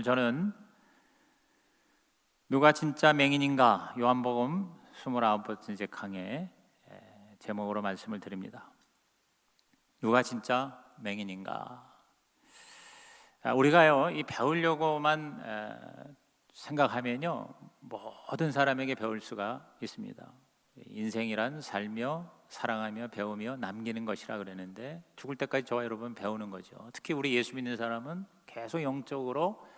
오늘 저는 누가 진짜 맹인인가 요한복음 29번째 강의 제목으로 말씀을 드립니다. 누가 진짜 맹인인가? 우리가요 이 배우려고만 생각하면요 모든 사람에게 배울 수가 있습니다. 인생이란 살며 사랑하며 배우며 남기는 것이라 그러는데 죽을 때까지 저와 여러분 배우는 거죠. 특히 우리 예수 믿는 사람은 계속 영적으로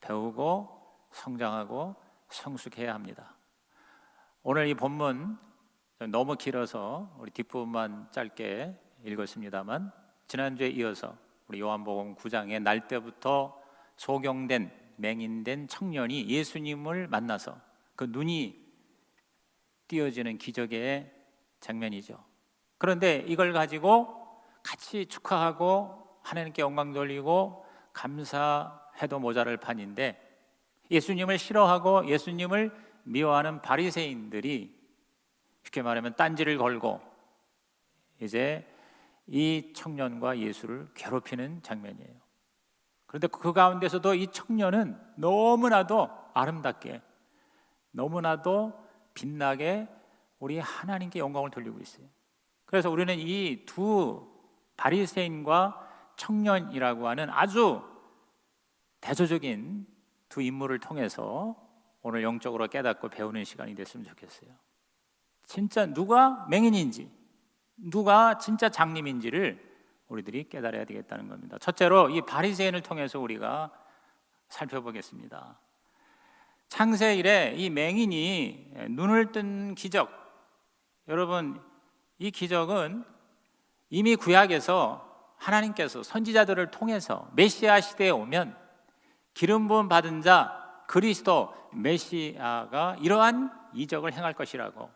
배우고 성장하고 성숙해야 합니다. 오늘 이 본문 너무 길어서 우리 뒷부분만 짧게 읽었습니다만 지난주에 이어서 우리 요한복음 9장에 날 때부터 소경된 맹인된 청년이 예수님을 만나서 그 눈이 띄어지는 기적의 장면이죠. 그런데 이걸 가지고 같이 축하하고 하나님께 영광 돌리고 감사해도 모자랄 판인데 예수님을 싫어하고 예수님을 미워하는 바리새인들이 쉽게 말하면 딴지를 걸고 이제 이 청년과 예수를 괴롭히는 장면이에요. 그런데 그 가운데서도 이 청년은 너무나도 아름답게 너무나도 빛나게 우리 하나님께 영광을 돌리고 있어요. 그래서 우리는 이 두 바리새인과 청년이라고 하는 아주 대조적인 두 인물을 통해서 오늘 영적으로 깨닫고 배우는 시간이 됐으면 좋겠어요. 진짜 누가 맹인인지 누가 진짜 장님인지를 우리들이 깨달아야 되겠다는 겁니다. 첫째로 이 바리새인을 통해서 우리가 살펴보겠습니다. 창세 이래 이 맹인이 눈을 뜬 기적, 여러분 이 기적은 이미 구약에서 하나님께서 선지자들을 통해서 메시아 시대에 오면 기름 부음 받은 자 그리스도 메시아가 이러한 이적을 행할 것이라고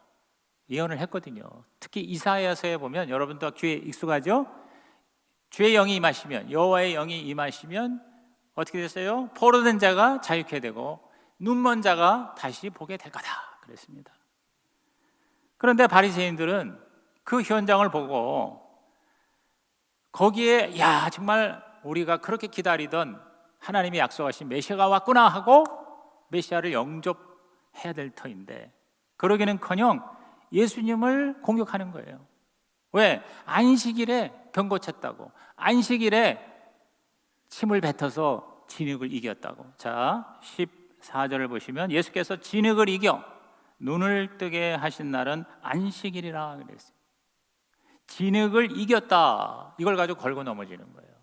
예언을 했거든요. 특히 이사야서에 보면 여러분도 귀에 익숙하죠? 주의 영이 임하시면 여호와의 영이 임하시면 어떻게 됐어요? 포로된 자가 자유케 되고 눈먼 자가 다시 보게 될 거다 그랬습니다. 그런데 바리새인들은 그 현장을 보고 거기에 야 정말 우리가 그렇게 기다리던 하나님이 약속하신 메시아가 왔구나 하고 메시아를 영접해야 될 터인데 그러기는커녕 예수님을 공격하는 거예요. 왜? 안식일에 병 고쳤다고, 안식일에 침을 뱉어서 진흙을 이겼다고. 자 14절을 보시면 예수께서 진흙을 이겨 눈을 뜨게 하신 날은 안식일이라 그랬어요. 진흙을 이겼다, 이걸 가지고 걸고 넘어지는 거예요.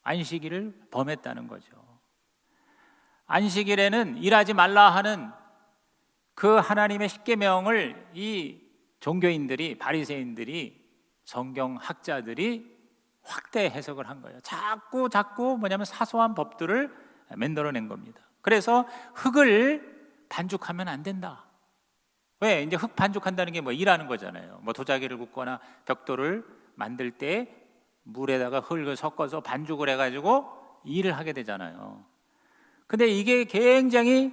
안식일을 범했다는 거죠. 안식일에는 일하지 말라 하는 그 하나님의 십계명을 이 종교인들이 바리새인들이 성경학자들이 확대 해석을 한 거예요. 자꾸 뭐냐면 사소한 법들을 만들어낸 겁니다. 그래서 흙을 반죽하면 안 된다. 왜? 이제 흙 반죽한다는 게 뭐 일하는 거잖아요. 뭐 도자기를 굽거나 벽돌을 만들 때 물에다가 흙을 섞어서 반죽을 해가지고 일을 하게 되잖아요. 근데 이게 굉장히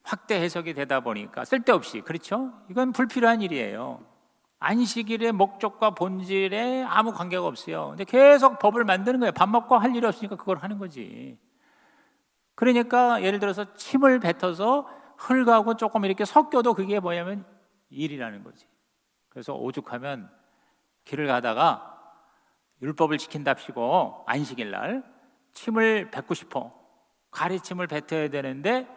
확대 해석이 되다 보니까 쓸데없이, 그렇죠? 이건 불필요한 일이에요. 안식일의 목적과 본질에 아무 관계가 없어요. 근데 계속 법을 만드는 거예요. 밥 먹고 할 일이 없으니까 그걸 하는 거지. 그러니까 예를 들어서 침을 뱉어서 흙하고 조금 이렇게 섞여도 그게 뭐냐면 일이라는 거지. 그래서 오죽하면 길을 가다가 율법을 지킨답시고 안식일 날 침을 뱉고 싶어. 가래침을 뱉어야 되는데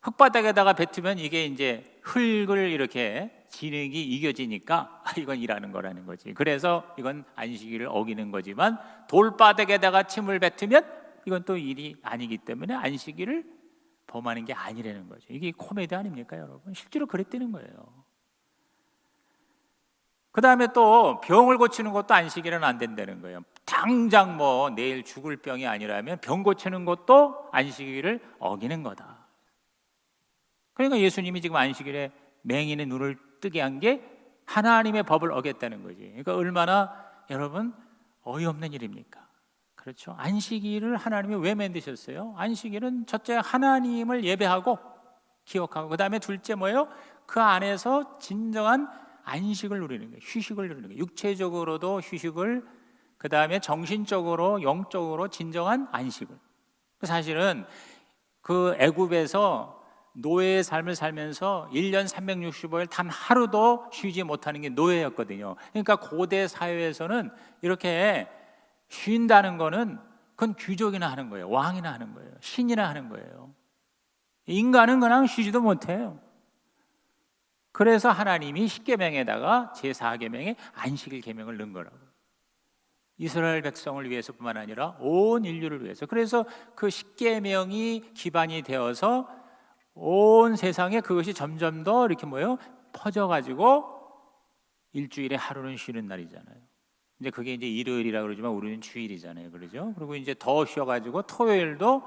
흙바닥에다가 뱉으면 이게 이제 흙을 이렇게 진흙이 이겨지니까 이건 일하는 거라는 거지. 그래서 이건 안식일을 어기는 거지만 돌바닥에다가 침을 뱉으면 이건 또 일이 아니기 때문에 안식일을 범하는 게 아니라는 거죠. 이게 코미디 아닙니까 여러분? 실제로 그랬다는 거예요. 그 다음에 또 병을 고치는 것도 안식일은 안 된다는 거예요. 당장 뭐 내일 죽을 병이 아니라면 병 고치는 것도 안식일을 어기는 거다. 그러니까 예수님이 지금 안식일에 맹인의 눈을 뜨게 한 게 하나님의 법을 어겼다는 거지. 그러니까 얼마나 여러분 어이없는 일입니까? 그렇죠? 안식일을 하나님이 왜 만드셨어요? 안식일은 첫째 하나님을 예배하고 기억하고, 그 다음에 둘째 뭐예요? 그 안에서 진정한 안식을 누리는 거예요. 휴식을 누리는 거예요. 육체적으로도 휴식을, 그 다음에 정신적으로 영적으로 진정한 안식을. 사실은 그 애굽에서 노예의 삶을 살면서 1년 365일 단 하루도 쉬지 못하는 게 노예였거든요. 그러니까 고대 사회에서는 이렇게 쉰다는 거는 그건 귀족이나 하는 거예요. 왕이나 하는 거예요. 신이나 하는 거예요. 인간은 그냥 쉬지도 못해요. 그래서 하나님이 십계명에다가 제4계명에 안식일 계명을 넣은 거라고. 이스라엘 백성을 위해서뿐만 아니라 온 인류를 위해서. 그래서 그 십계명이 기반이 되어서 온 세상에 그것이 점점 더 이렇게 퍼져가지고 일주일에 하루는 쉬는 날이잖아요. 이제 그게 이제 일요일이라고 그러지만 우리는 주일이잖아요, 그러죠? 그리고 이제 더 쉬어가지고 토요일도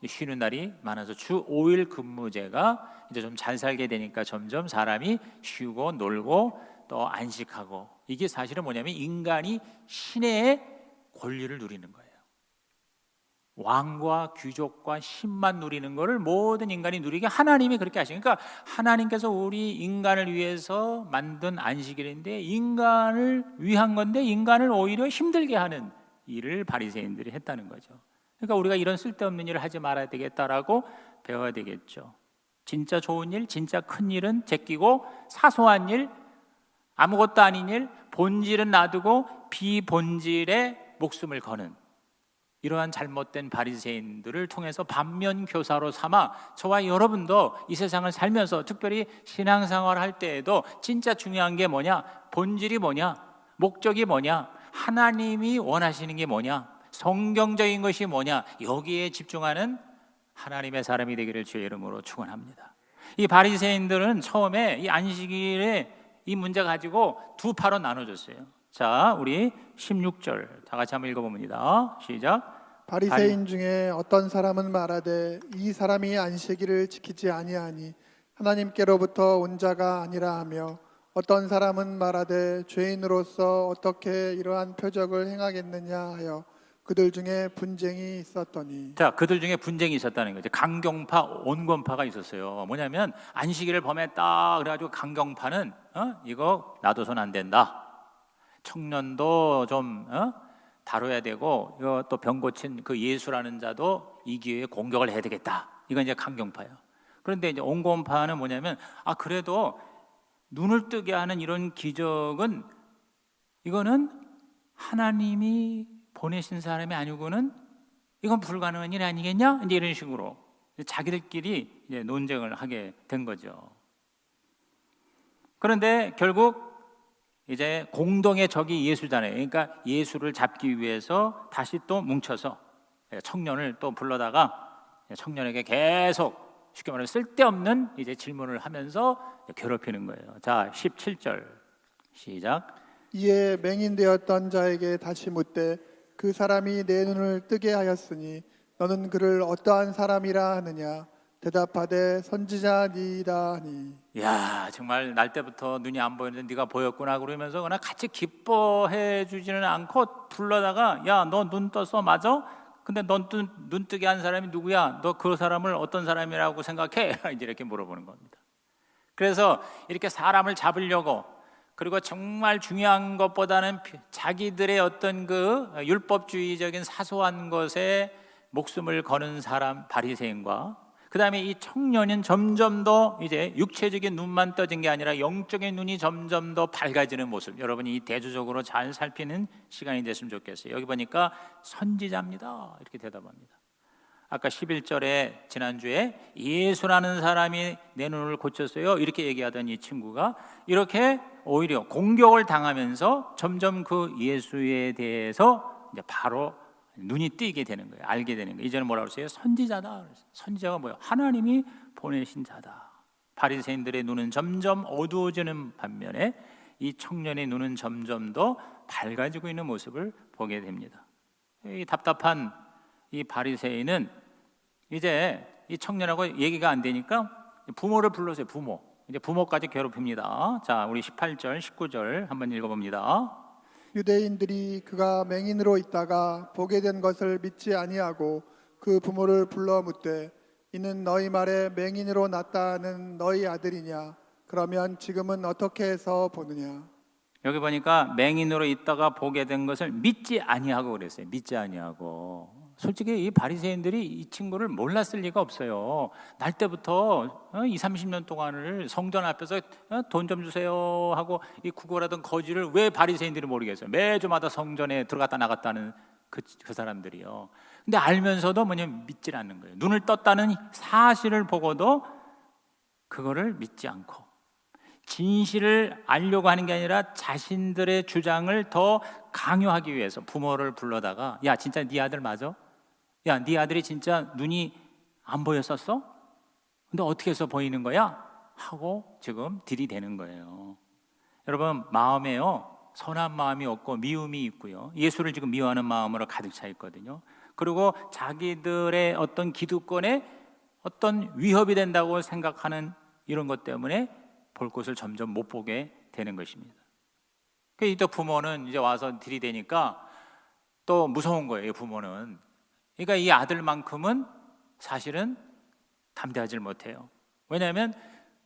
쉬는 날이 많아서 주 5일 근무제가 이제 좀 잘 살게 되니까 점점 사람이 쉬고 놀고 또 안식하고, 이게 사실은 뭐냐면 인간이 신의 권리를 누리는 거예요. 왕과 귀족과 신만 누리는 것을 모든 인간이 누리게 하나님이 그렇게 하시니까, 그러니까 하나님께서 우리 인간을 위해서 만든 안식일인데 인간을 위한 건데 인간을 오히려 힘들게 하는 일을 바리새인들이 했다는 거죠. 그러니까 우리가 이런 쓸데없는 일을 하지 말아야 되겠다라고 배워야 되겠죠. 진짜 좋은 일, 진짜 큰 일은 제끼고 사소한 일, 아무것도 아닌 일, 본질은 놔두고 비본질에 목숨을 거는 이러한 잘못된 바리새인들을 통해서 반면교사로 삼아 저와 여러분도 이 세상을 살면서 특별히 신앙생활을 할 때에도 진짜 중요한 게 뭐냐, 본질이 뭐냐, 목적이 뭐냐, 하나님이 원하시는 게 뭐냐, 성경적인 것이 뭐냐, 여기에 집중하는 하나님의 사람이 되기를 주의 이름으로 축원합니다. 이 바리새인들은 처음에 이 안식일에 이 문제 가지고 두 파로 나눠졌어요. 자, 우리 16절 다 같이 한번 읽어봅니다. 시작. 바리새인 중에 어떤 사람은 말하되 이 사람이 안식일을 지키지 아니하니 하나님께로부터 온 자가 아니라 하며, 어떤 사람은 말하되 죄인으로서 어떻게 이러한 표적을 행하겠느냐 하여 그들 중에 분쟁이 있었더니. 자, 그들 중에 분쟁이 있었다는 거죠. 강경파, 온건파가 있었어요. 뭐냐면 안식일을 범했다 그래가지고 강경파는 이거 놔둬선 안 된다. 청년도 좀 다뤄야 되고, 이거 또 병 고친 그 예수라는 자도 이 기회에 공격을 해야 되겠다. 이건 이제 강경파예요. 그런데 이제 온건파는 뭐냐면 그래도 눈을 뜨게 하는 이런 기적은 이거는 하나님이 보내신 사람이 아니고는 이건 불가능한 일 아니겠냐? 이제 이런 식으로 자기들끼리 이제 논쟁을 하게 된 거죠. 그런데 결국 이제 공동의 적이 예수잖아요. 그러니까 예수를 잡기 위해서 다시 또 뭉쳐서 청년을 또 불러다가 청년에게 계속 쉽게 말하면 쓸데없는 이제 질문을 하면서 괴롭히는 거예요. 자, 17절 시작. 이에 맹인되었던 자에게 다시 묻되 그 사람이 내 눈을 뜨게 하였으니 너는 그를 어떠한 사람이라 하느냐. 대답하되 선지자니이다 하니. 야, 정말 날 때부터 눈이 안 보이는데 네가 보였구나 그러면서 그냥 같이 기뻐해 주지는 않고 불러다가, 야, 너 눈 떴어? 맞아? 근데 넌 눈 뜨게 한 사람이 누구야? 너 그 사람을 어떤 사람이라고 생각해? 이제 이렇게 물어보는 겁니다. 그래서 이렇게 사람을 잡으려고, 그리고 정말 중요한 것보다는 자기들의 어떤 그 율법주의적인 사소한 것에 목숨을 거는 사람 바리새인과, 그 다음에 이 청년은 점점 더 이제 육체적인 눈만 떠진 게 아니라 영적인 눈이 점점 더 밝아지는 모습, 여러분이 대조적으로 잘 살피는 시간이 됐으면 좋겠어요. 여기 보니까 선지자입니다 이렇게 대답합니다. 아까 11절에 지난주에 예수라는 사람이 내 눈을 고쳤어요 이렇게 얘기하던 이 친구가 이렇게 오히려 공격을 당하면서 점점 그 예수에 대해서 이제 바로 눈이 띄게 되는 거예요. 알게 되는 거예요. 이제는 뭐라고 그랬어요? 선지자다. 선지자가 뭐예요? 하나님이 보내신 자다. 바리새인들의 눈은 점점 어두워지는 반면에 이 청년의 눈은 점점 더 밝아지고 있는 모습을 보게 됩니다. 이 답답한 이 바리새인은 이제 이 청년하고 얘기가 안 되니까 부모를 불러서요. 부모. 이제 부모까지 괴롭힙니다. 자, 우리 18절, 19절 한번 읽어봅니다. 유대인들이 그가 맹인으로 있다가 보게 된 것을 믿지 아니하고 그 부모를 불러 묻되 이는 너희 말에 맹인으로 났다는 너희 아들이냐? 그러면 지금은 어떻게 해서 보느냐? 여기 보니까 맹인으로 있다가 보게 된 것을 믿지 아니하고 그랬어요. 믿지 아니하고. 솔직히 이 바리새인들이 이 친구를 몰랐을 리가 없어요. 날 때부터 2, 30년 동안을 성전 앞에서 돈 좀 주세요 하고 이 구걸하던 거지를 왜 바리새인들이 모르겠어요. 매주마다 성전에 들어갔다 나갔다는 그 사람들이요. 근데 알면서도 뭐냐면 믿질 않는 거예요. 눈을 떴다는 사실을 보고도 그거를 믿지 않고 진실을 알려고 하는 게 아니라 자신들의 주장을 더 강요하기 위해서 부모를 불러다가 야 진짜 네 아들 맞아? 야 네 아들이 진짜 눈이 안 보였었어? 근데 어떻게 해서 보이는 거야? 하고 지금 들이대는 거예요. 여러분 마음에요 선한 마음이 없고 미움이 있고요. 예수를 지금 미워하는 마음으로 가득 차 있거든요. 그리고 자기들의 어떤 기득권에 어떤 위협이 된다고 생각하는 이런 것 때문에 볼 곳을 점점 못 보게 되는 것입니다. 그래서 또 부모는 이제 와서 들이대니까 또 무서운 거예요. 부모는. 그러니까 이 아들만큼은 사실은 담대하지 못해요. 왜냐하면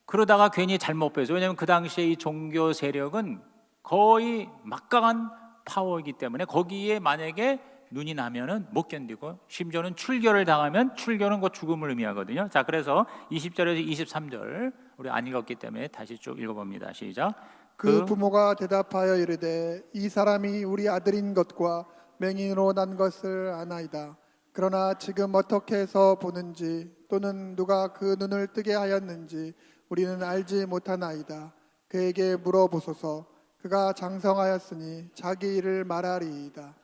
그러다가 괜히 잘못 배워서 왜냐하면 그 당시에 이 종교 세력은 거의 막강한 파워이기 때문에 거기에 만약에 눈이 나면은 못 견디고 심지어는 출교를 당하면 출교는 곧 죽음을 의미하거든요. 자, 그래서 20절에서 23절 우리 안 읽었기 때문에 다시 쭉 읽어봅니다. 시작. 그 부모가 대답하여 이르되 이 사람이 우리 아들인 것과 맹인으로 난 것을 아나이다. 그러나 지금 어떻게 해서 보는지 또는 누가 그 눈을 뜨게 하였는지 우리는 알지 못하나이다. 그에게 물어보소서. 그가 장성하였으니 자기 일을 말하리이다.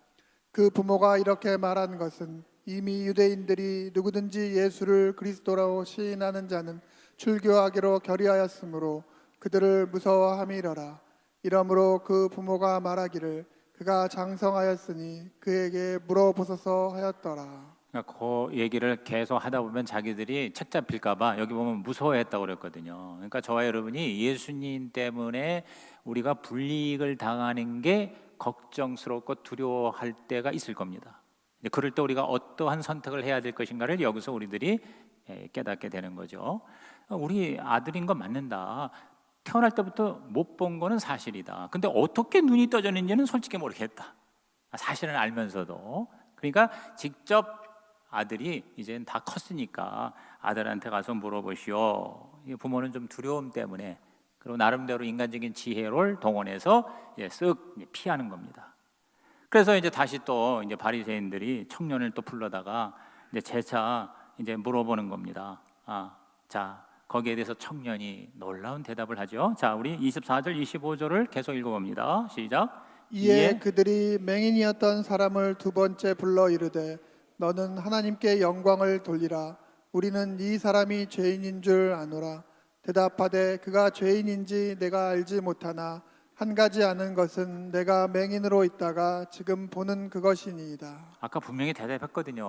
그 부모가 이렇게 말한 것은 이미 유대인들이 누구든지 예수를 그리스도라고 시인하는 자는 출교하기로 결의하였으므로 그들을 무서워함이러라. 이러므로 그 부모가 말하기를 그가 장성하였으니 그에게 물어보소서 하였더라. 그 얘기를 계속 하다 보면 자기들이 책 잡힐까봐 여기 보면 무서워했다고 그랬거든요. 그러니까 저와 여러분이 예수님 때문에 우리가 불이익을 당하는 게 걱정스럽고 두려워할 때가 있을 겁니다. 그럴 때 우리가 어떠한 선택을 해야 될 것인가를 여기서 우리들이 깨닫게 되는 거죠. 우리 아들인 거 맞는다. 태어날 때부터 못 본 거는 사실이다. 근데 어떻게 눈이 떠졌는지는 솔직히 모르겠다. 사실은 알면서도. 그러니까 직접 아들이 이제는 다 컸으니까 아들한테 가서 물어보시오. 부모는 좀 두려움 때문에 그리고 나름대로 인간적인 지혜를 동원해서 쓱 피하는 겁니다. 그래서 이제 다시 또 이제 바리새인들이 청년을 또 불러다가 이제 재차 이제 물어보는 겁니다. 자, 거기에 대해서 청년이 놀라운 대답을 하죠. 자, 우리 24절, 25절을 계속 읽어봅니다. 시작. 이에 그들이 맹인이었던 사람을 두 번째 불러 이르되 너는 하나님께 영광을 돌리라. 우리는 이 사람이 죄인인 줄 아노라. 대답하되 그가 죄인인지 내가 알지 못하나 한 가지 아는 것은 내가 맹인으로 있다가 지금 보는 그것이니이다. 아까 분명히 대답했거든요.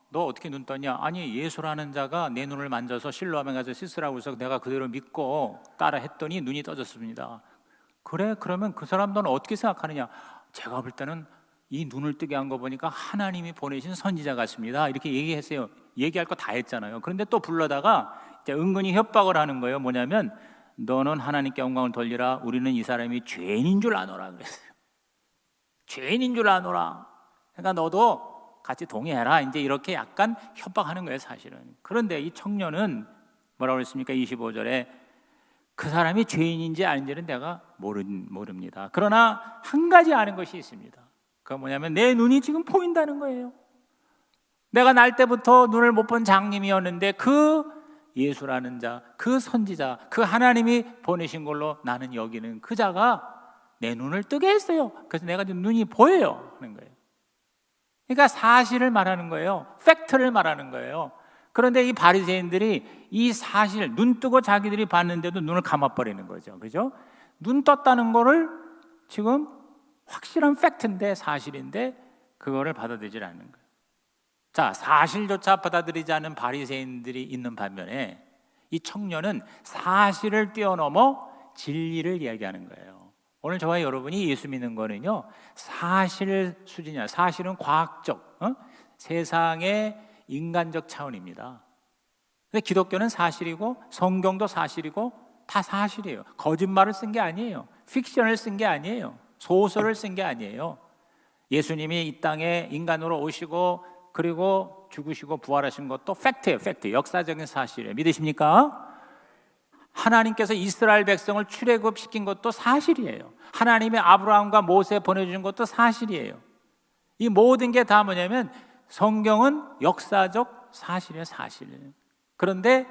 너 어떻게 눈 떴냐? 아니 예수라는 자가 내 눈을 만져서 실로암에 가서 씻으라고 해서 내가 그대로 믿고 따라 했더니 눈이 떠졌습니다. 그래? 그러면 그 사람 너는 어떻게 생각하느냐? 제가 볼 때는 이 눈을 뜨게 한 거 보니까 하나님이 보내신 선지자 같습니다. 이렇게 얘기했어요. 얘기할 거 다 했잖아요. 그런데 또 불러다가 이제 은근히 협박을 하는 거예요. 뭐냐면 너는 하나님께 영광을 돌리라. 우리는 이 사람이 죄인인 줄 아노라 그랬어요. 죄인인 줄 아노라. 그러니까 너도 같이 동의해라. 이제 이렇게 약간 협박하는 거예요, 사실은. 그런데 이 청년은 뭐라고 그랬습니까? 25절에 그 사람이 죄인인지 아닌지는 내가 모릅니다. 그러나 한 가지 아는 것이 있습니다. 그건 뭐냐면 내 눈이 지금 보인다는 거예요. 내가 날 때부터 눈을 못 본 장님이었는데 그 예수라는 자, 그 선지자, 그 하나님이 보내신 걸로 나는 여기는 그 자가 내 눈을 뜨게 했어요. 그래서 내가 지금 눈이 보여요 하는 거예요. 그러니까 사실을 말하는 거예요. 팩트를 말하는 거예요. 그런데 이 바리새인들이 이 사실, 눈 뜨고 자기들이 봤는데도 눈을 감아버리는 거죠. 그죠? 눈 떴다는 거를 지금 확실한 팩트인데, 사실인데 그거를 받아들이지 않는 거예요. 자, 사실조차 받아들이지 않는 바리새인들이 있는 반면에 이 청년은 사실을 뛰어넘어 진리를 이야기하는 거예요. 오늘 저와 여러분이 예수 믿는 거는요, 사실 수준이야. 사실은 과학적, 세상의 인간적 차원입니다. 근데 기독교는 사실이고 성경도 사실이고 다 사실이에요. 거짓말을 쓴 게 아니에요. 픽션을 쓴 게 아니에요. 소설을 쓴 게 아니에요. 예수님이 이 땅에 인간으로 오시고 그리고 죽으시고 부활하신 것도 팩트예요. 팩트. 역사적인 사실이에요. 믿으십니까? 하나님께서 이스라엘 백성을 출애굽시킨 것도 사실이에요. 하나님의 아브라함과 모세 보내주신 것도 사실이에요. 이 모든 게 다 뭐냐면 성경은 역사적 사실이에요. 사실. 그런데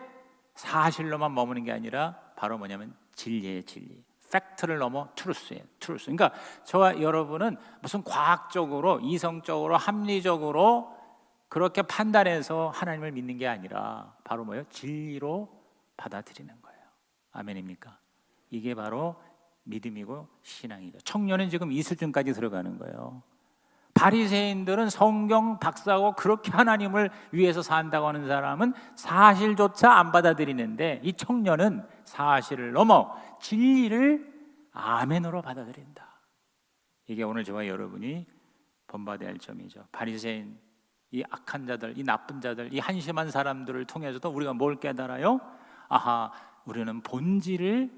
사실로만 머무는 게 아니라 바로 뭐냐면 진리의 진리. 팩트를 넘어 트루스예요. 트루스. 그러니까 저와 여러분은 무슨 과학적으로, 이성적으로, 합리적으로 그렇게 판단해서 하나님을 믿는 게 아니라 바로 뭐예요? 진리로 받아들이는 거예요. 아멘입니까? 이게 바로 믿음이고 신앙이죠. 청년은 지금 이 수준까지 들어가는 거예요. 바리새인들은 성경 박사고 그렇게 하나님을 위해서 산다고 하는 사람은 사실조차 안 받아들이는데, 이 청년은 사실을 넘어 진리를 아멘으로 받아들인다. 이게 오늘 저와 여러분이 본받아야 할 점이죠. 바리새인, 이 악한 자들, 이 나쁜 자들, 이 한심한 사람들을 통해서도 우리가 뭘 깨달아요? 아하, 우리는 본질을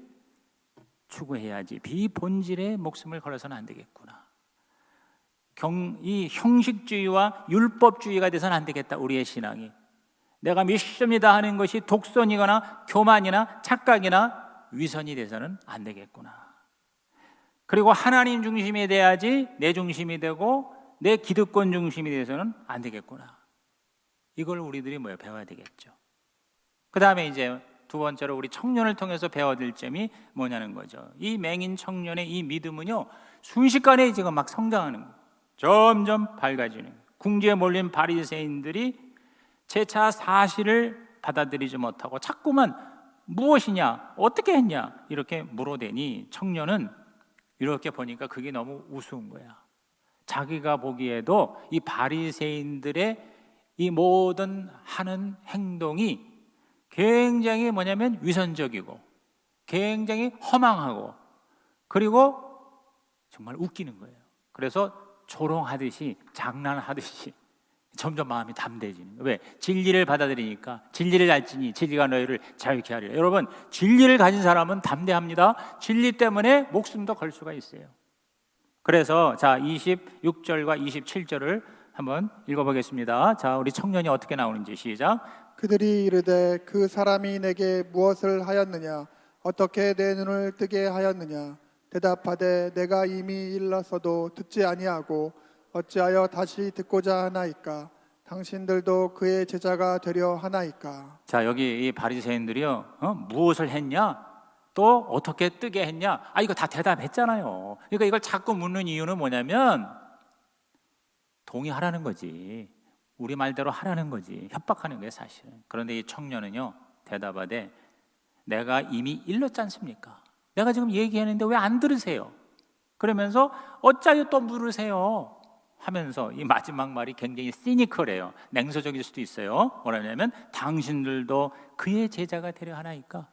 추구해야지 비본질에 목숨을 걸어서는 안 되겠구나. 이 형식주의와 율법주의가 돼서는 안 되겠다. 우리의 신앙이 내가 믿습니다 하는 것이 독선이거나 교만이나 착각이나 위선이 돼서는 안 되겠구나. 그리고 하나님 중심이 돼야지 내 중심이 되고 내 기득권 중심이 돼서는 안 되겠구나. 이걸 우리들이 배워야 되겠죠. 그 다음에 이제 두 번째로 우리 청년을 통해서 배워야 될 점이 뭐냐는 거죠. 이 맹인 청년의 이 믿음은요, 순식간에 지금 막 성장하는 거예요. 점점 밝아지는 거예요. 궁지에 몰린 바리새인들이 재차 사실을 받아들이지 못하고 자꾸만 무엇이냐, 어떻게 했냐 이렇게 물어대니 청년은 이렇게 보니까 그게 너무 우스운 거야. 자기가 보기에도 이 바리새인들의 이 모든 하는 행동이 굉장히 뭐냐면 위선적이고 굉장히 허망하고 그리고 정말 웃기는 거예요. 그래서 조롱하듯이 장난하듯이 점점 마음이 담대해지는 거예요. 왜? 진리를 받아들이니까 진리를 알지니 진리가 너희를 자유케 하리라. 여러분, 진리를 가진 사람은 담대합니다. 진리 때문에 목숨도 걸 수가 있어요. 그래서 자 26절과 27절을 한번 읽어보겠습니다. 자, 우리 청년이 어떻게 나오는지 시작. 그들이 이르되 그 사람이 내게 무엇을 하였느냐, 어떻게 내 눈을 뜨게 하였느냐. 대답하되 내가 이미 일러서도 듣지 아니하고 어찌하여 다시 듣고자 하나이까. 당신들도 그의 제자가 되려 하나이까. 자, 여기 이 바리새인들이요, 무엇을 했냐, 또 어떻게 뜨게 했냐, 이거 다 대답했잖아요. 그러니까 이걸 자꾸 묻는 이유는 뭐냐면 동의하라는 거지, 우리 말대로 하라는 거지, 협박하는 거예요 사실은. 그런데 이 청년은요 대답하되 내가 이미 일렀지 않습니까? 내가 지금 얘기했는데 왜 안 들으세요? 그러면서 어짜요 또 물으세요 하면서 이 마지막 말이 굉장히 시니컬해요. 냉소적일 수도 있어요. 뭐라냐면 당신들도 그의 제자가 되려 하나이까.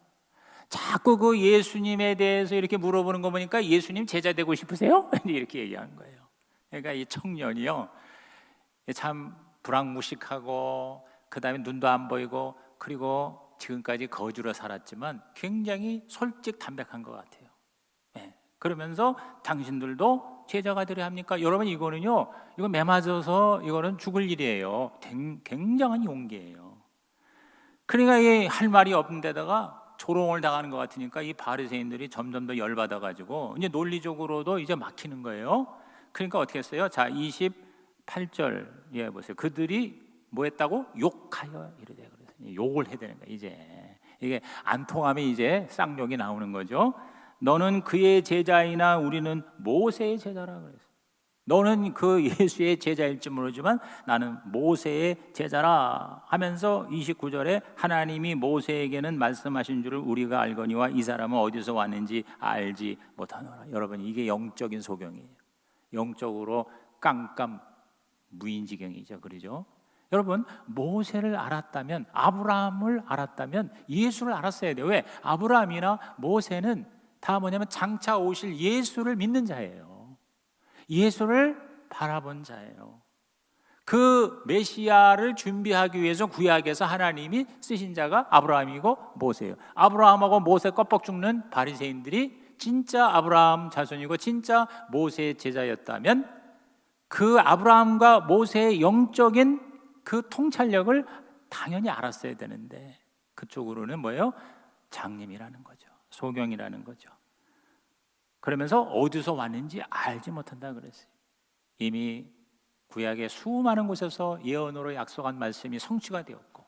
자꾸 그 예수님에 대해서 이렇게 물어보는 거 보니까 예수님 제자 되고 싶으세요? 이렇게 얘기하는 거예요. 그러니까 이 청년이요 참 불황무식하고 그 다음에 눈도 안 보이고 그리고 지금까지 거주로 살았지만 굉장히 솔직 담백한 것 같아요. 그러면서 당신들도 제자가 되려 합니까? 여러분, 이거는요, 이거 매맞아서 이거는 죽을 일이에요. 굉장한 용기예요. 그러니까 이 할 말이 없는 데다가 조롱을 당하는 것 같으니까 이 바리새인들이 점점 더 열받아가지고 이제 논리적으로도 이제 막히는 거예요. 그러니까 어떻게 했어요? 자, 28절 예 보세요. 그들이 뭐 했다고? 욕하여 이르되. 욕을 해야 되는 거예요. 이제 이게 안 통하면 이제 쌍욕이 나오는 거죠. 너는 그의 제자이나 우리는 모세의 제자라 그랬어요. 너는 그 예수의 제자일지 모르지만 나는 모세의 제자라 하면서 29절에 하나님이 모세에게는 말씀하신 줄을 우리가 알거니와 이 사람은 어디서 왔는지 알지 못하노라. 여러분, 이게 영적인 소경이에요. 영적으로 깜깜 무인지경이죠. 그러죠? 여러분, 모세를 알았다면, 아브라함을 알았다면 예수를 알았어야 돼요. 왜? 아브라함이나 모세는 다 뭐냐면 장차 오실 예수를 믿는 자예요. 예수를 바라본 자예요. 그 메시아를 준비하기 위해서 구약에서 하나님이 쓰신 자가 아브라함이고 모세예요. 아브라함하고 모세 껍벅 죽는 바리새인들이 진짜 아브라함 자손이고 진짜 모세의 제자였다면 그 아브라함과 모세의 영적인 그 통찰력을 당연히 알았어야 되는데 그쪽으로는 뭐예요? 장님이라는 거죠. 소경이라는 거죠. 그러면서 어디서 왔는지 알지 못한다 그랬어요. 이미 구약의 수많은 곳에서 예언으로 약속한 말씀이 성취가 되었고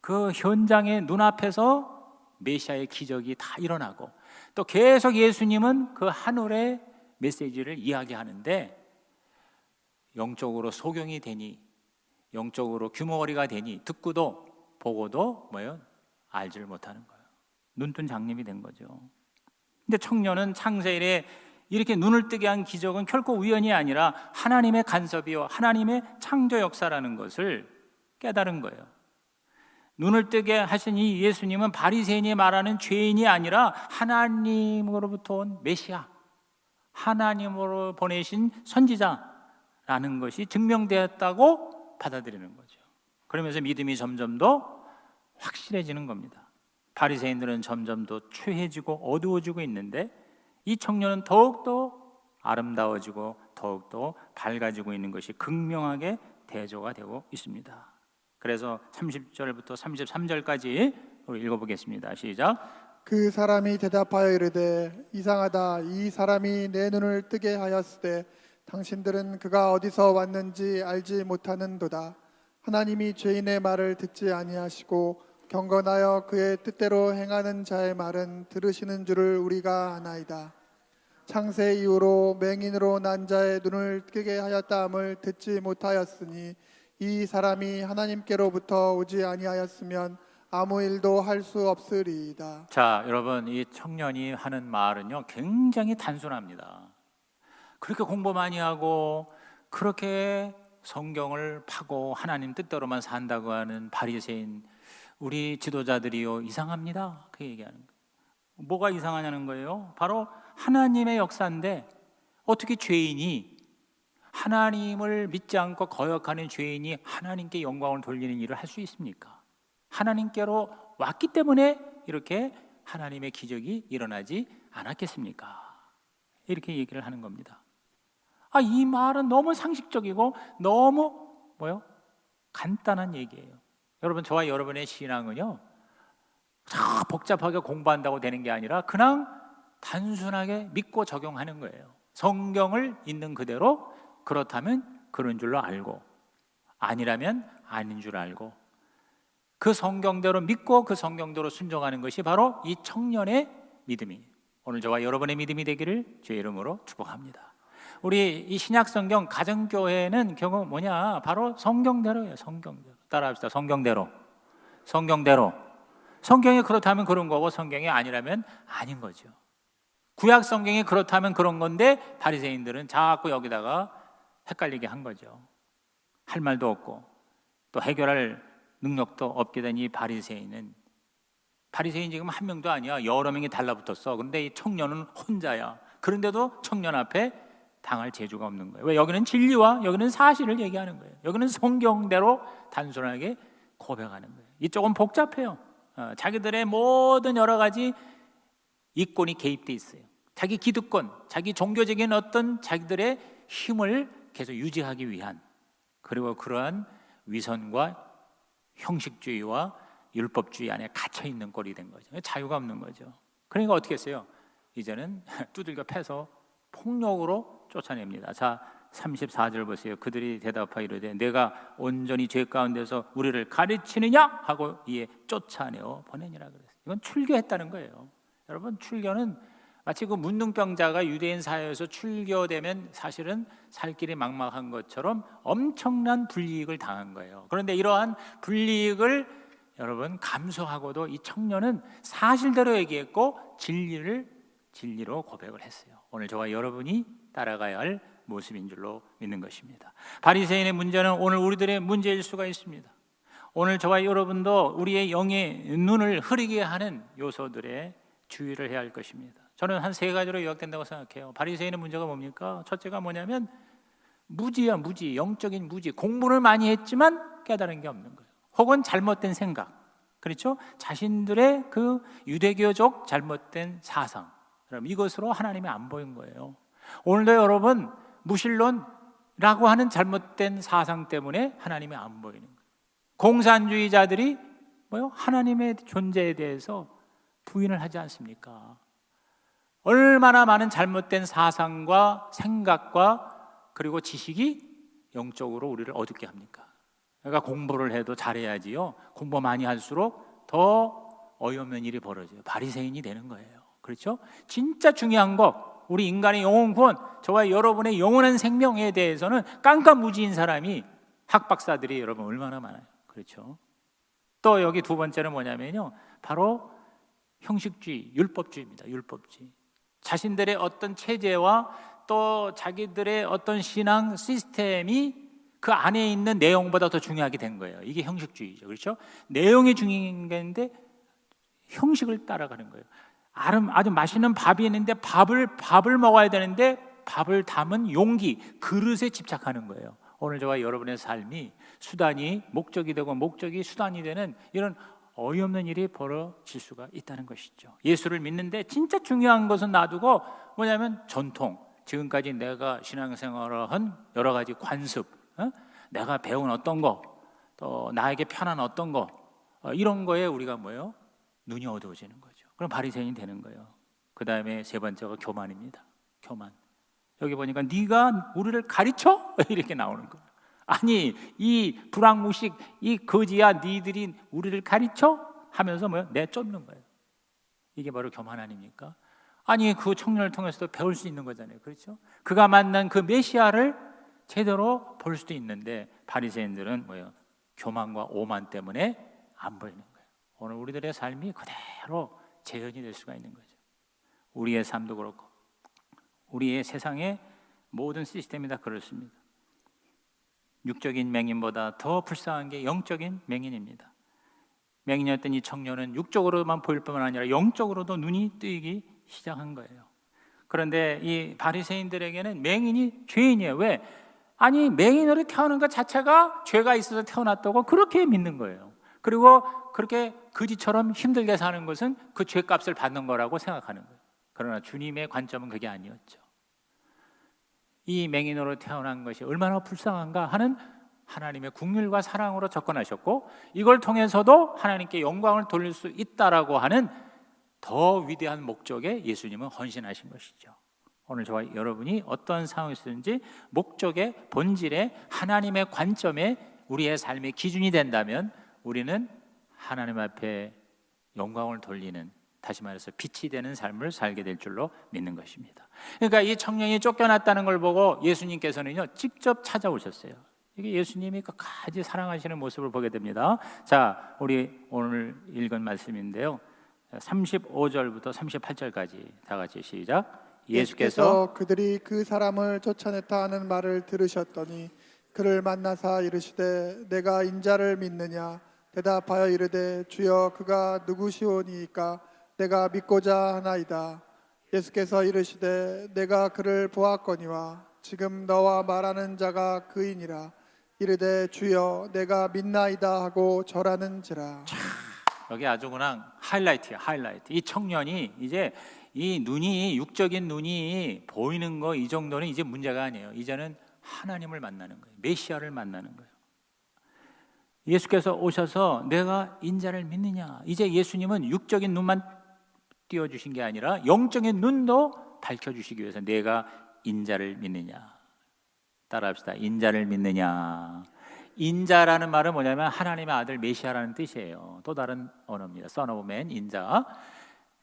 그 현장의 눈앞에서 메시아의 기적이 다 일어나고 또 계속 예수님은 그 하늘의 메시지를 이야기하는데 영적으로 소경이 되니 영적으로 규모어리가 되니 듣고도 보고도 뭐예요? 알지를 못하는 거예요. 눈뜬 장님이 된 거죠. 근데 청년은 창세 이렇게 눈을 뜨게 한 기적은 결코 우연이 아니라 하나님의 간섭이요 하나님의 창조 역사라는 것을 깨달은 거예요. 눈을 뜨게 하신 이 예수님은 바리새인이 말하는 죄인이 아니라 하나님으로부터 온 메시아, 하나님으로 보내신 선지자라는 것이 증명되었다고 받아들이는 거죠. 그러면서 믿음이 점점 더 확실해지는 겁니다. 바리새인들은 점점 더 추해지고 어두워지고 있는데 이 청년은 더욱더 아름다워지고 더욱더 밝아지고 있는 것이 극명하게 대조가 되고 있습니다. 그래서 30절부터 33절까지 우리 읽어보겠습니다. 시작. 그 사람이 대답하여 이르되 이상하다. 이 사람이 내 눈을 뜨게 하였으되 당신들은 그가 어디서 왔는지 알지 못하는도다. 하나님이 죄인의 말을 듣지 아니하시고 경건하여 그의 뜻대로 행하는 자의 말은 들으시는 줄을 우리가 아나이다. 창세 이후로 맹인으로 난 자의 눈을 뜨게 하였다함을 듣지 못하였으니 이 사람이 하나님께로부터 오지 아니하였으면 아무 일도 할 수 없으리이다. 자, 여러분 이 청년이 하는 말은요 굉장히 단순합니다. 그렇게 공부 많이 하고 그렇게 성경을 파고 하나님 뜻대로만 산다고 하는 바리새인 우리 지도자들이요 이상합니다. 그 얘기하는 거예요. 뭐가 이상하냐는 거예요. 바로 하나님의 역사인데 어떻게 죄인이 하나님을 믿지 않고 거역하는 죄인이 하나님께 영광을 돌리는 일을 할 수 있습니까? 하나님께로 왔기 때문에 이렇게 하나님의 기적이 일어나지 않았겠습니까? 이렇게 얘기를 하는 겁니다. 이 말은 너무 상식적이고 너무 간단한 얘기예요. 여러분 저와 여러분의 신앙은요 다 복잡하게 공부한다고 되는 게 아니라 그냥 단순하게 믿고 적용하는 거예요. 성경을 있는 그대로 그렇다면 그런 줄로 알고 아니라면 아닌 줄 알고 그 성경대로 믿고 그 성경대로 순종하는 것이 바로 이 청년의 믿음이 오늘 저와 여러분의 믿음이 되기를 주의 이름으로 축복합니다. 우리 이 신약 성경 가정교회는 결국 뭐냐? 바로 성경대로예요. 성경대로. 따라합시다. 성경대로. 성경이 그렇다면 그런 거고 성경이 아니라면 아닌 거죠. 구약 성경이 그렇다면 그런 건데 바리새인들은 자꾸 여기다가 헷갈리게 한 거죠. 할 말도 없고 또 해결할 능력도 없게 된 이 바리새인 지금 한 명도 아니야. 여러 명이 달라붙었어. 그런데 이 청년은 혼자야. 그런데도 청년 앞에 당할 재주가 없는 거예요. 왜? 여기는 진리와 여기는 사실을 얘기하는 거예요. 여기는 성경대로 단순하게 고백하는 거예요. 이쪽은 복잡해요. 자기들의 모든 여러 가지 이권이 개입돼 있어요. 자기 기득권, 자기 종교적인 어떤 자기들의 힘을 계속 유지하기 위한 그리고 그러한 위선과 형식주의와 율법주의 안에 갇혀 있는 꼴이 된 거죠. 자유가 없는 거죠. 그러니까 어떻게 했어요? 이제는 두들겨 패서 폭력으로 쫓아냅니다. 자, 34절 보세요. 그들이 대답하여 이르되 내가 온전히 죄 가운데서 우리를 가르치느냐 하고 이에 쫓아내어 보내니라 그랬어요. 이건 출교했다는 거예요. 여러분 출교는 마치 그 문둥병자가 유대인 사회에서 출교되면 사실은 살 길이 막막한 것처럼 엄청난 불이익을 당한 거예요. 그런데 이러한 불이익을 여러분 감수하고도 이 청년은 사실대로 얘기했고 진리로 고백을 했어요. 오늘 저와 여러분이 따라가야 할 모습인 줄로 믿는 것입니다. 바리새인의 문제는 오늘 우리들의 문제일 수가 있습니다. 오늘 저와 여러분도 우리의 영의 눈을 흐리게 하는 요소들에 주의를 해야 할 것입니다. 저는 한 세 가지로 요약된다고 생각해요. 바리새인의 문제가 뭡니까? 첫째가 뭐냐면 무지야, 무지. 영적인 무지. 공부를 많이 했지만 깨달은 게 없는 거예요. 혹은 잘못된 생각. 그렇죠? 자신들의 그 유대교적 잘못된 사상. 그럼 이것으로 하나님이 안 보인 거예요. 오늘도 여러분 무신론 라고 하는 잘못된 사상 때문에 하나님이 안 보이는 거예요. 공산주의자들이 하나님의 존재에 대해서 부인을 하지 않습니까? 얼마나 많은 잘못된 사상과 생각과 그리고 지식이 영적으로 우리를 어둡게 합니까? 그러니까 공부를 해도 잘해야지요. 공부 많이 할수록 더 어이없는 일이 벌어져요. 바리새인이 되는 거예요. 그렇죠? 진짜 중요한 거, 우리 인간의 영혼 구원, 저와 여러분의 영원한 생명에 대해서는 깜깜무지인 사람이 학박사들이 여러분 얼마나 많아요. 그렇죠? 또 여기 두 번째는 뭐냐면요, 바로 형식주의, 율법주의입니다. 율법주의. 자신들의 어떤 체제와 또 자기들의 어떤 신앙 시스템이 그 안에 있는 내용보다 더 중요하게 된 거예요. 이게 형식주의죠. 그렇죠? 내용이 중요한 게 있는데 형식을 따라가는 거예요. 아주 맛있는 밥이 있는데 밥을 먹어야 되는데 밥을 담은 용기, 그릇에 집착하는 거예요. 오늘 저와 여러분의 삶이 수단이 목적이 되고 목적이 수단이 되는 이런 어이없는 일이 벌어질 수가 있다는 것이죠. 예수를 믿는데 진짜 중요한 것은 놔두고 뭐냐면 전통, 지금까지 내가 신앙생활을 한 여러 가지 관습, 내가 배운 어떤 거, 또 나에게 편한 어떤 거, 이런 거에 우리가 눈이 어두워지는 거죠. 그럼 바리새인이 되는 거예요. 그 다음에 세 번째가 교만입니다. 교만. 여기 보니까 네가 우리를 가르쳐? 이렇게 나오는 거예요. 아니, 이 불황무식, 이 거지야, 니들이 우리를 가르쳐? 하면서 내쫓는 거예요. 이게 바로 교만 아닙니까? 아니, 그 청년을 통해서도 배울 수 있는 거잖아요. 그렇죠? 그가 만난 그 메시아를 제대로 볼 수도 있는데 바리새인들은 교만과 오만 때문에 안 보이는 거예요. 오늘 우리들의 삶이 그대로 재현이 될 수가 있는 거죠. 우리의 삶도 그렇고 우리의 세상의 모든 시스템이 다 그렇습니다. 육적인 맹인보다 더 불쌍한 게 영적인 맹인입니다. 맹인이었던 이 청년은 육적으로만 보일 뿐만 아니라 영적으로도 눈이 뜨이기 시작한 거예요. 그런데 이 바리새인들에게는 맹인이 죄인이에요. 왜? 아니, 맹인으로 태어난 것 자체가 죄가 있어서 태어났다고 그렇게 믿는 거예요. 그리고 그렇게 거지처럼 힘들게 사는 것은 그 죄값을 받는 거라고 생각하는 거예요. 그러나 주님의 관점은 그게 아니었죠. 이 맹인으로 태어난 것이 얼마나 불쌍한가 하는 하나님의 긍휼과 사랑으로 접근하셨고, 이걸 통해서도 하나님께 영광을 돌릴 수 있다라고 하는 더 위대한 목적에 예수님은 헌신하신 것이죠. 오늘 저와 여러분이 어떤 상황이 있든지 목적의 본질에 하나님의 관점에 우리의 삶의 기준이 된다면 우리는 하나님 앞에 영광을 돌리는, 다시 말해서 빛이 되는 삶을 살게 될 줄로 믿는 것입니다. 그러니까 이 청년이 쫓겨났다는 걸 보고 예수님께서는요 직접 찾아오셨어요. 이게 예수님이 끝까지 사랑하시는 모습을 보게 됩니다. 자, 우리 오늘 읽은 말씀인데요, 35절부터 38절까지 다 같이 시작. 예수께서 그들이 그 사람을 쫓아냈다 하는 말을 들으셨더니 그를 만나사 이르시되 내가 인자를 믿느냐? 대답하여 이르되 주여 그가 누구시오니이까 내가 믿고자 하나이다. 예수께서 이르시되 내가 그를 보았거니와 지금 너와 말하는 자가 그이니라. 이르되 주여 내가 믿나이다 하고 절하는지라. 여기 아주 그냥 하이라이트야, 하이라이트. 이 청년이 이제 이 눈이, 육적인 눈이 보이는 거 이 정도는 이제 문제가 아니에요. 이제는 하나님을 만나는 거예요. 메시아를 만나는 거예요. 예수께서 오셔서 내가 인자를 믿느냐? 이제 예수님은 육적인 눈만 띄워주신 게 아니라 영적인 눈도 밝혀주시기 위해서 내가 인자를 믿느냐? 따라합시다. 인자를 믿느냐? 인자라는 말은 뭐냐면 하나님의 아들 메시아라는 뜻이에요. 또 다른 언어입니다. Son of Man, 인자.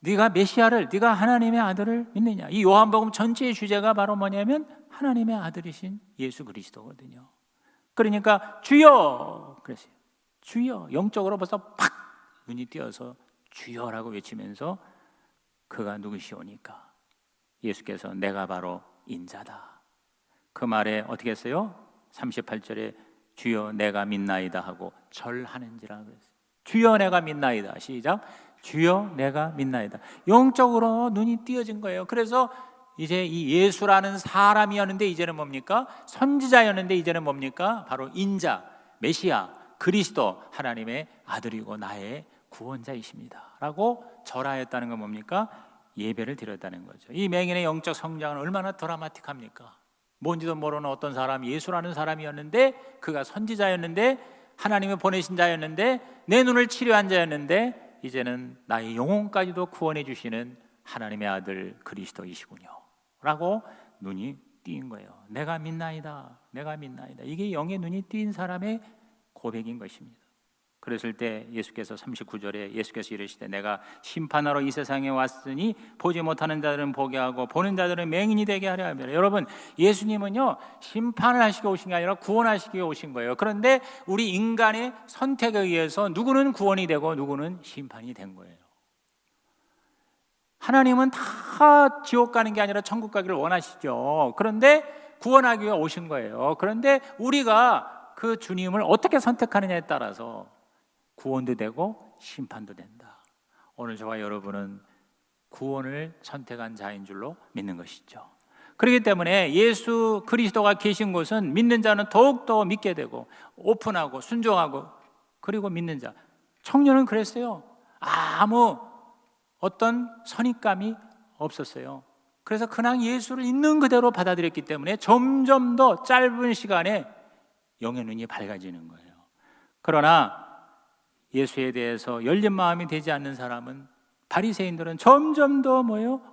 네가 메시아를, 네가 하나님의 아들을 믿느냐? 이 요한복음 전체의 주제가 바로 뭐냐면 하나님의 아들이신 예수 그리스도거든요. 그러니까 주여 그랬어요. 주여. 영적으로 벌써 팍 눈이 띄어서 주여라고 외치면서 그가 누구시오니까? 예수께서 내가 바로 인자다. 그 말에 어떻게 했어요? 38절에 주여 내가 믿나이다 하고 절하는지라 그랬어요. 주여 내가 믿나이다. 시작. 주여 내가 믿나이다. 영적으로 눈이 띄어진 거예요. 그래서 이제 이 예수라는 사람이었는데 이제는 뭡니까? 선지자였는데 이제는 뭡니까? 바로 인자, 메시아, 그리스도, 하나님의 아들이고 나의 구원자이십니다 라고 절하였다는 건 뭡니까? 예배를 드렸다는 거죠. 이 맹인의 영적 성장은 얼마나 드라마틱합니까? 뭔지도 모르는 어떤 사람, 예수라는 사람이었는데, 그가 선지자였는데, 하나님이 보내신 자였는데, 내 눈을 치료한 자였는데, 이제는 나의 영혼까지도 구원해 주시는 하나님의 아들 그리스도이시군요 라고 눈이 띄인 거예요. 내가 믿나이다, 내가 믿나이다. 이게 영의 눈이 띄인 사람의 고백인 것입니다. 그랬을 때 예수께서 39절에 예수께서 이르시되 내가 심판하러 이 세상에 왔으니 보지 못하는 자들은 보게 하고 보는 자들은 맹인이 되게 하려 합니다. 여러분, 예수님은요 심판을 하시기 오신 게 아니라 구원하시기 오신 거예요. 그런데 우리 인간의 선택에 의해서 누구는 구원이 되고 누구는 심판이 된 거예요. 하나님은 다 지옥 가는 게 아니라 천국 가기를 원하시죠. 그런데 구원하기 위해 오신 거예요. 그런데 우리가 그 주님을 어떻게 선택하느냐에 따라서 구원도 되고 심판도 된다. 오늘 저와 여러분은 구원을 선택한 자인 줄로 믿는 것이죠. 그렇기 때문에 예수 그리스도가 계신 곳은 믿는 자는 더욱더 믿게 되고 오픈하고 순종하고, 그리고 믿는 자, 청년은 그랬어요. 아무 어떤 선입감이 없었어요. 그래서 그냥 예수를 있는 그대로 받아들였기 때문에 점점 더 짧은 시간에 영의 눈이 밝아지는 거예요. 그러나 예수에 대해서 열린 마음이 되지 않는 사람은, 바리새인들은 점점 더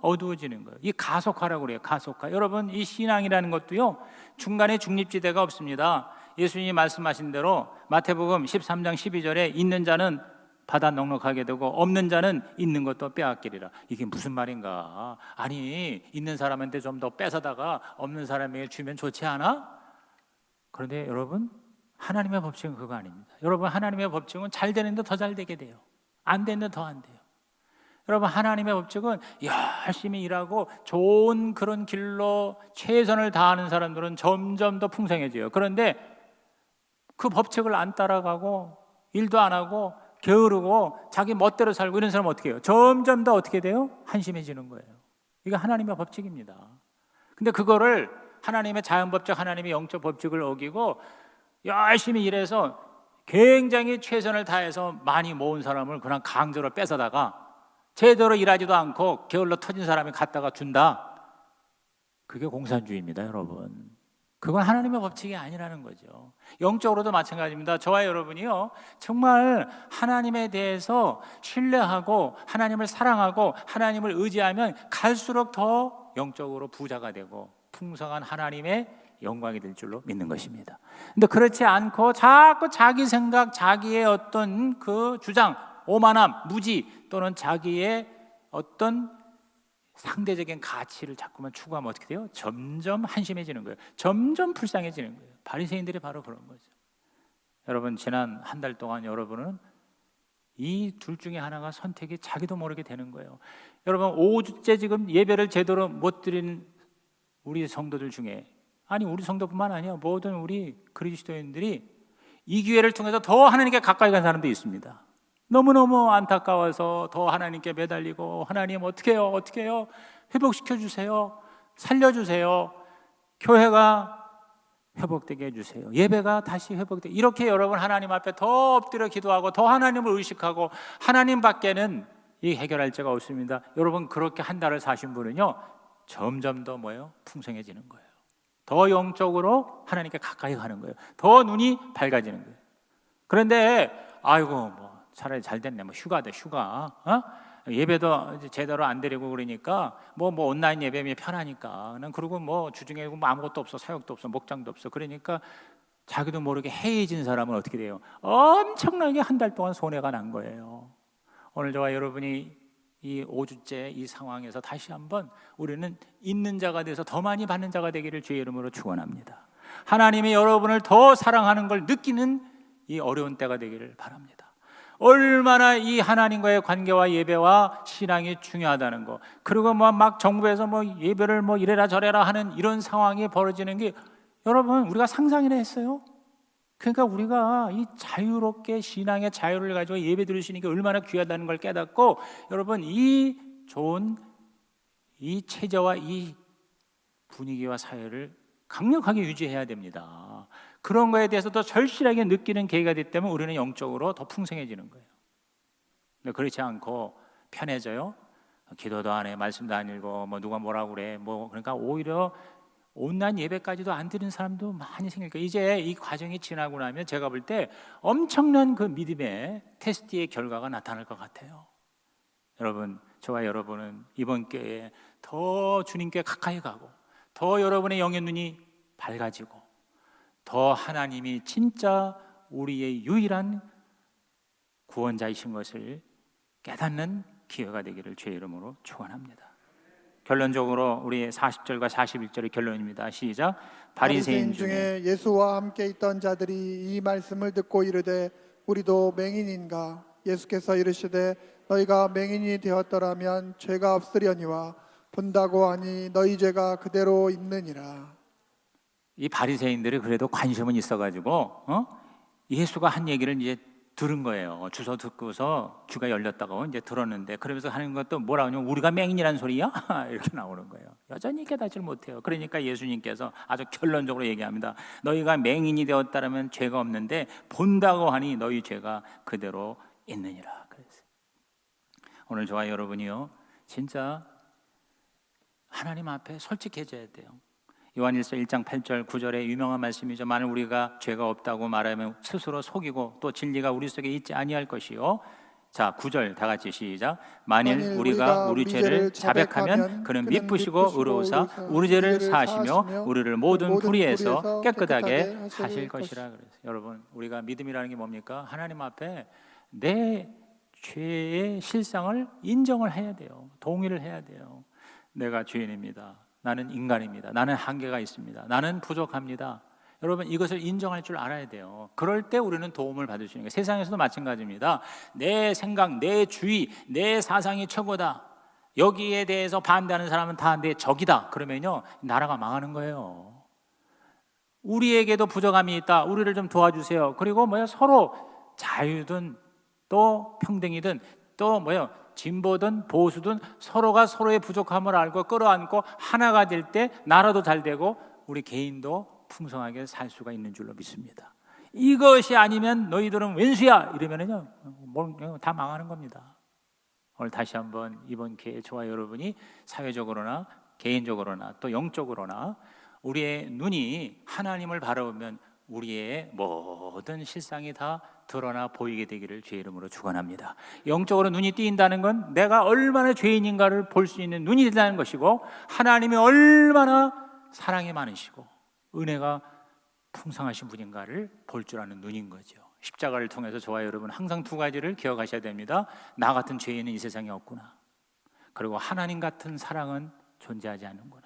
어두워지는 거예요. 이 가속화라고 그래요. 가속화. 여러분, 이 신앙이라는 것도요 중간에 중립지대가 없습니다. 예수님이 말씀하신 대로 마태복음 13장 12절에 있는 자는 받아 넉넉하게 되고 없는 자는 있는 것도 빼앗기리라. 이게 무슨 말인가? 아니, 있는 사람한테 좀 더 뺏어다가 없는 사람에게 주면 좋지 않아? 그런데 여러분, 하나님의 법칙은 그거 아닙니다. 여러분, 하나님의 법칙은 잘 되는데 더 잘 되게 돼요. 안 되는데 더 안 돼요. 여러분, 하나님의 법칙은 열심히 일하고 좋은 그런 길로 최선을 다하는 사람들은 점점 더 풍성해져요. 그런데 그 법칙을 안 따라가고 일도 안 하고 게으르고 자기 멋대로 살고 이런 사람은 어떻게 해요? 점점 더 어떻게 돼요? 한심해지는 거예요. 이게 하나님의 법칙입니다. 근데 그거를 하나님의 자연법칙, 하나님의 영적 법칙을 어기고 열심히 일해서 굉장히 최선을 다해서 많이 모은 사람을 그냥 강제로 뺏어다가 제대로 일하지도 않고 게을러 터진 사람이 갖다가 준다. 그게 공산주의입니다, 여러분. 그건 하나님의 법칙이 아니라는 거죠. 영적으로도 마찬가지입니다. 저와 여러분이요 정말 하나님에 대해서 신뢰하고 하나님을 사랑하고 하나님을 의지하면 갈수록 더 영적으로 부자가 되고 풍성한 하나님의 영광이 될 줄로 믿는 것입니다. 근데 그렇지 않고 자꾸 자기 생각, 자기의 어떤 그 주장, 오만함, 무지 또는 자기의 어떤 상대적인 가치를 자꾸만 추구하면 어떻게 돼요? 점점 한심해지는 거예요. 점점 불쌍해지는 거예요. 바리새인들이 바로 그런 거죠. 여러분, 지난 한 달 동안 여러분은 이 둘 중에 하나가 선택이 자기도 모르게 되는 거예요. 여러분, 5주째 지금 예배를 제대로 못 드리는 우리 성도들 중에, 아니 우리 성도뿐만 아니라 모든 우리 그리스도인들이 이 기회를 통해서 더 하나님께 가까이 간 사람도 있습니다. 너무너무 안타까워서 더 하나님께 매달리고, 하나님 어떻게 해요? 회복시켜 주세요. 살려주세요. 교회가 회복되게 해주세요. 예배가 다시 회복되게. 이렇게 여러분 하나님 앞에 더 엎드려 기도하고 더 하나님을 의식하고, 하나님 밖에는 이 해결할 자가 없습니다. 여러분, 그렇게 한 달을 사신 분은요 점점 더 풍성해지는 거예요. 더 영적으로 하나님께 가까이 가는 거예요. 더 눈이 밝아지는 거예요. 그런데 아이고 차라리 잘 됐네. 휴가다, 휴가. 예배도 제대로 안 드리고 그러니까 온라인 예배면 편하니까. 난 그리고 주중에 아무것도 없어, 사역도 없어, 목장도 없어. 그러니까 자기도 모르게 해이해진 사람은 어떻게 돼요? 엄청나게 한 달 동안 손해가 난 거예요. 오늘 저와 여러분이 이 5주째 이 상황에서 다시 한번 우리는 있는 자가 돼서 더 많이 받는 자가 되기를 주의 이름으로 축원합니다. 하나님이 여러분을 더 사랑하는 걸 느끼는 이 어려운 때가 되기를 바랍니다. 얼마나 이 하나님과의 관계와 예배와 신앙이 중요하다는 거, 그리고 막 정부에서 예배를 이래라 저래라 하는 이런 상황이 벌어지는 게 여러분 우리가 상상이나 했어요? 그러니까 우리가 이 자유롭게 신앙의 자유를 가지고 예배 드릴 수 있는 게 얼마나 귀하다는 걸 깨닫고, 여러분 이 좋은 이 체제와 이 분위기와 사회를 강력하게 유지해야 됩니다. 그런 거에 대해서 더 절실하게 느끼는 계기가 됐기 때문에 우리는 영적으로 더 풍성해지는 거예요. 근데 그렇지 않고 편해져요. 기도도 안 해, 말씀도 안 읽고 누가 뭐라고 그래. 그러니까 오히려 온라인 예배까지도 안 드리는 사람도 많이 생길 거예요. 이제 이 과정이 지나고 나면 제가 볼 때 엄청난 그 믿음의 테스트의 결과가 나타날 것 같아요. 여러분, 저와 여러분은 이번 기회에 더 주님께 가까이 가고, 더 여러분의 영의 눈이 밝아지고, 더 하나님이 진짜 우리의 유일한 구원자이신 것을 깨닫는 기회가 되기를 주의 이름으로 축원합니다. 결론적으로 우리 40절과 41절의 결론입니다. 시작. 바리새인 중에 예수와 함께 있던 자들이 이 말씀을 듣고 이르되 우리도 맹인인가? 예수께서 이르시되 너희가 맹인이 되었더라면 죄가 없으려니와 본다고 하니 너희 죄가 그대로 있느니라. 이 바리새인들이 그래도 관심은 있어가지고 예수가 한 얘기를 이제 들은 거예요. 주워 듣고서 귀가 열렸다고 이제 들었는데, 그러면서 하는 것도 뭐라 하냐면 우리가 맹인이란 소리야? 이렇게 나오는 거예요. 여전히 깨닫지를 못해요. 그러니까 예수님께서 아주 결론적으로 얘기합니다. 너희가 맹인이 되었다면 죄가 없는데 본다고 하니 너희 죄가 그대로 있느니라. 그랬어요. 오늘 저와 여러분이요, 진짜 하나님 앞에 솔직해져야 돼요. 요한일서 1장 8절 9절의 유명한 말씀이죠. 만일 우리가 죄가 없다고 말하면 스스로 속이고 또 진리가 우리 속에 있지 아니할 것이요. 자, 9절 다 같이 시작. 만일 우리가 우리 죄를 자백하면 그는 미쁘시고 의로우사 우리 죄를 사하시며 우리를 모든 불의에서 깨끗하게 하실 것이라 그랬어요. 여러분, 우리가 믿음이라는 게 뭡니까? 하나님 앞에 내 죄의 실상을 인정을 해야 돼요. 동의를 해야 돼요. 내가 죄인입니다. 나는 인간입니다. 나는 한계가 있습니다. 나는 부족합니다. 여러분, 이것을 인정할 줄 알아야 돼요. 그럴 때 우리는 도움을 받을 수 있는 거예요. 세상에서도 마찬가지입니다. 내 생각, 내 주의, 내 사상이 최고다. 여기에 대해서 반대하는 사람은 다 내 적이다. 그러면요, 나라가 망하는 거예요. 우리에게도 부족함이 있다. 우리를 좀 도와주세요. 그리고 서로 자유든 또 평등이든 또 진보든 보수든 서로가 서로의 부족함을 알고 끌어안고 하나가 될 때 나라도 잘 되고 우리 개인도 풍성하게 살 수가 있는 줄로 믿습니다. 이것이 아니면 너희들은 왼수야 이러면은요, 다 망하는 겁니다. 오늘 다시 한번 이번 기회에 저와 여러분이 사회적으로나 개인적으로나 또 영적으로나 우리의 눈이 하나님을 바라보면 우리의 모든 실상이 다 드러나 보이게 되기를 주의 이름으로 축원합니다. 영적으로 눈이 띄인다는 건 내가 얼마나 죄인인가를 볼 수 있는 눈이 된다는 것이고, 하나님이 얼마나 사랑이 많으시고 은혜가 풍성하신 분인가를 볼 줄 아는 눈인 거죠. 십자가를 통해서 저와 여러분 항상 두 가지를 기억하셔야 됩니다. 나 같은 죄인은 이 세상에 없구나. 그리고 하나님 같은 사랑은 존재하지 않는구나.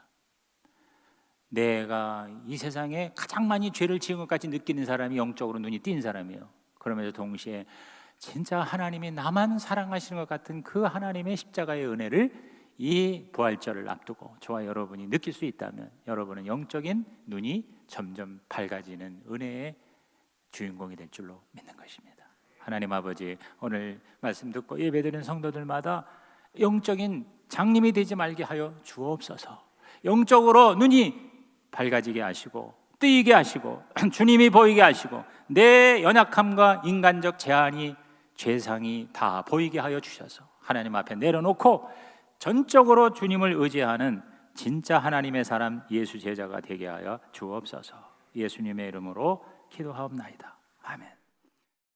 내가 이 세상에 가장 많이 죄를 지은 것까지 느끼는 사람이 영적으로 눈이 띈 사람이에요. 그러면서 동시에 진짜 하나님이 나만 사랑하시는 것 같은 그 하나님의 십자가의 은혜를 이 부활절을 앞두고 저와 여러분이 느낄 수 있다면 여러분은 영적인 눈이 점점 밝아지는 은혜의 주인공이 될 줄로 믿는 것입니다. 하나님 아버지, 오늘 말씀 듣고 예배드리는 성도들마다 영적인 장님이 되지 말게 하여 주옵소서. 영적으로 눈이 밝아지게 하시고 뜨이게 하시고 주님이 보이게 하시고 내 연약함과 인간적 제한이 죄상이 다 보이게 하여 주셔서 하나님 앞에 내려놓고 전적으로 주님을 의지하는 진짜 하나님의 사람 예수 제자가 되게 하여 주옵소서. 예수님의 이름으로 기도하옵나이다. 아멘.